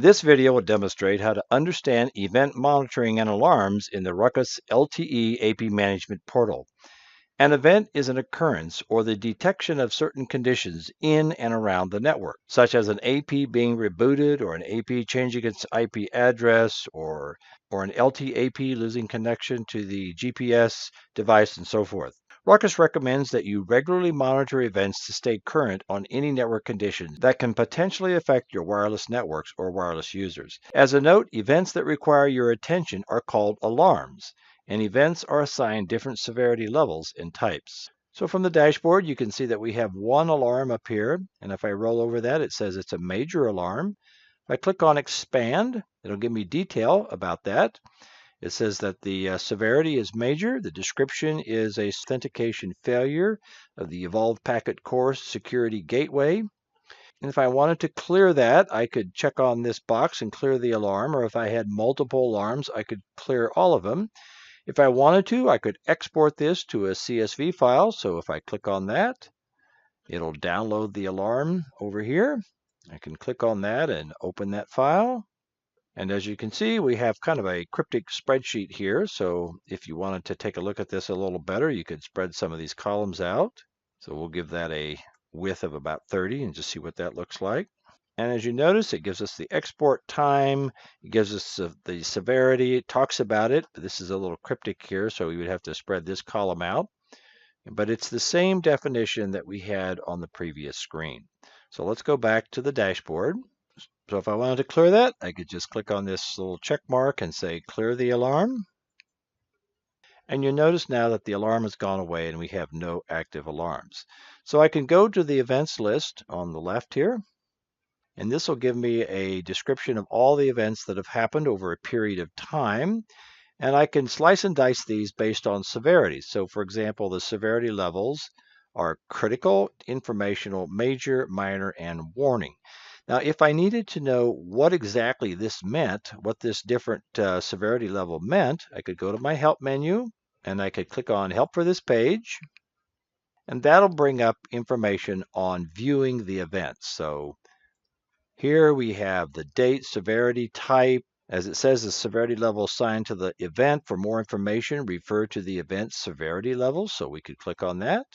This video will demonstrate how to understand event monitoring and alarms in the Ruckus LTE AP Management Portal. An event is an occurrence or the detection of certain conditions in and around the network, such as an AP being rebooted or an AP changing its IP address or an LTE AP losing connection to the GPS device and so forth. Ruckus recommends that you regularly monitor events to stay current on any network conditions that can potentially affect your wireless networks or wireless users. As a note, events that require your attention are called alarms, and events are assigned different severity levels and types. So from the dashboard, you can see that we have one alarm up here, and if I roll over that, it says it's a major alarm. If I click on Expand, it'll give me detail about that. It says that the severity is major. The description is a authentication failure of the Evolved Packet Core Security Gateway. And if I wanted to clear that, I could check on this box and clear the alarm, or if I had multiple alarms, I could clear all of them. If I wanted to, I could export this to a CSV file. So if I click on that, it'll download the alarm over here. I can click on that and open that file. And as you can see, we have kind of a cryptic spreadsheet here. So if you wanted to take a look at this a little better, you could spread some of these columns out. So we'll give that a width of about 30 and just see what that looks like. And as you notice, it gives us the export time, it gives us the severity, it talks about it. This is a little cryptic here, so we would have to spread this column out. But it's the same definition that we had on the previous screen. So let's go back to the dashboard. So if I wanted to clear that, I could just click on this little check mark and say clear the alarm. And you'll notice now that the alarm has gone away and we have no active alarms. So I can go to the events list on the left here. And this will give me a description of all the events that have happened over a period of time. And I can slice and dice these based on severity. So for example, the severity levels are critical, informational, major, minor, and warning. Now, if I needed to know what exactly this meant, what this different severity level meant, I could go to my Help menu and I could click on Help for this page. And that'll bring up information on viewing the events. So here we have the date, severity, type. As it says, the severity level assigned to the event. For more information, refer to the event severity level. So we could click on that.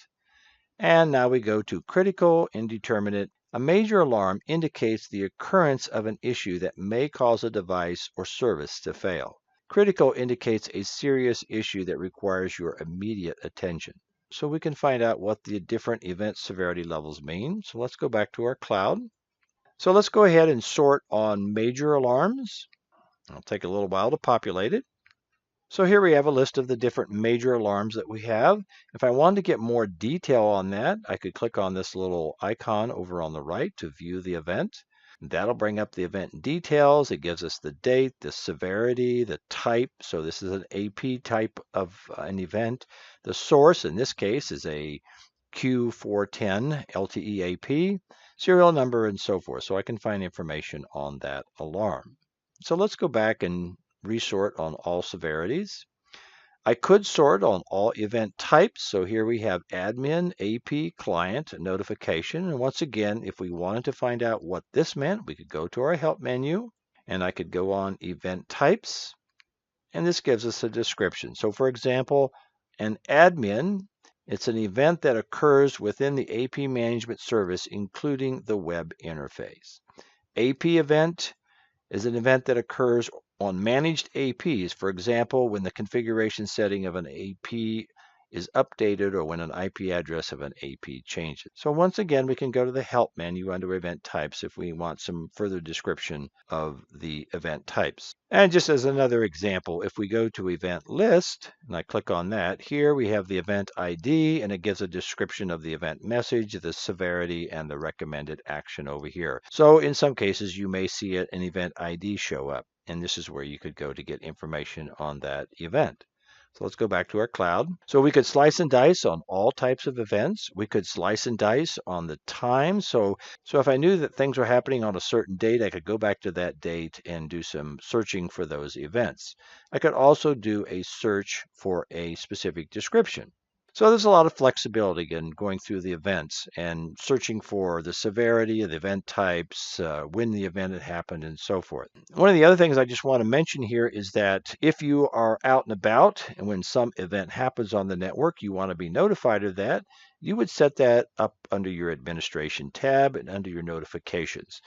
And now we go to critical, indeterminate. A major alarm indicates the occurrence of an issue that may cause a device or service to fail. Critical indicates a serious issue that requires your immediate attention. So we can find out what the different event severity levels mean. So let's go back to our cloud. So let's go ahead and sort on major alarms. It'll take a little while to populate it. So here we have a list of the different major alarms that we have. If I wanted to get more detail on that, I could click on this little icon over on the right to view the event. That'll bring up the event details. It gives us the date, the severity, the type. So this is an AP type of an event. The source in this case is a Q410 LTE AP, serial number, and so forth. So I can find information on that alarm. So let's go back and resort on all severities. I could sort on all event types. So here we have admin, AP, client, notification. And once again, if we wanted to find out what this meant, we could go to our help menu and I could go on event types. And this gives us a description. So for example, an admin, it's an event that occurs within the AP management service, including the web interface. AP event is an event that occurs on managed APs, for example, when the configuration setting of an AP is updated or when an IP address of an AP changes. So once again, we can go to the Help menu under Event Types if we want some further description of the event types. And just as another example, if we go to Event List, and I click on that, here we have the event ID, and it gives a description of the event message, the severity, and the recommended action over here. So in some cases, you may see an event ID show up, and this is where you could go to get information on that event. So let's go back to our cloud. So we could slice and dice on all types of events. We could slice and dice on the time. So if I knew that things were happening on a certain date, I could go back to that date and do some searching for those events. I could also do a search for a specific description. So there's a lot of flexibility in going through the events and searching for the severity of the event types, when the event had happened, and so forth. One of the other things I just want to mention here is that if you are out and about and when some event happens on the network, you want to be notified of that, you would set that up under your administration tab and under your notifications.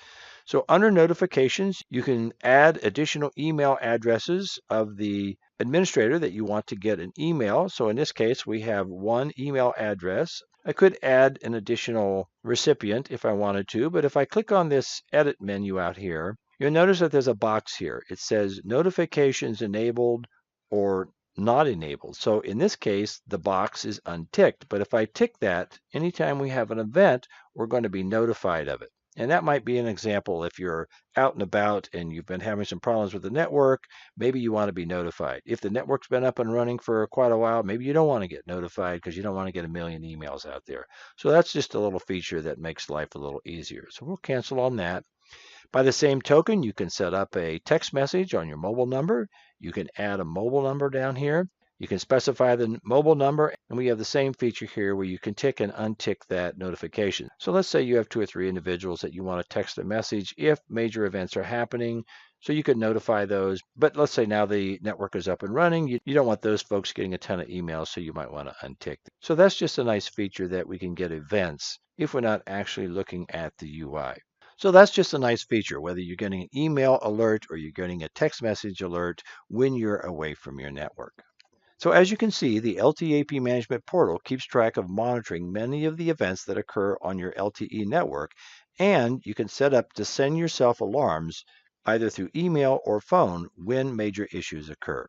So under notifications, you can add additional email addresses of the administrator that you want to get an email. So in this case, we have one email address. I could add an additional recipient if I wanted to, but if I click on this edit menu out here, you'll notice that there's a box here. It says notifications enabled or not enabled. So in this case, the box is unticked. But if I tick that, anytime we have an event, we're going to be notified of it. And that might be an example if you're out and about and you've been having some problems with the network, maybe you want to be notified. If the network's been up and running for quite a while, maybe you don't want to get notified because you don't want to get a million emails out there. So that's just a little feature that makes life a little easier. So we'll cancel on that. By the same token, you can set up a text message on your mobile number. You can add a mobile number down here. You can specify the mobile number, and we have the same feature here where you can tick and untick that notification. So let's say you have 2 or 3 individuals that you want to text a message if major events are happening. So you could notify those. But let's say now the network is up and running. You don't want those folks getting a ton of emails, so you might want to untick them. So that's just a nice feature that we can get events if we're not actually looking at the UI. So that's just a nice feature, whether you're getting an email alert or you're getting a text message alert when you're away from your network. So as you can see, the LTE AP Management Portal keeps track of monitoring many of the events that occur on your LTE network, and you can set up to send yourself alarms either through email or phone when major issues occur.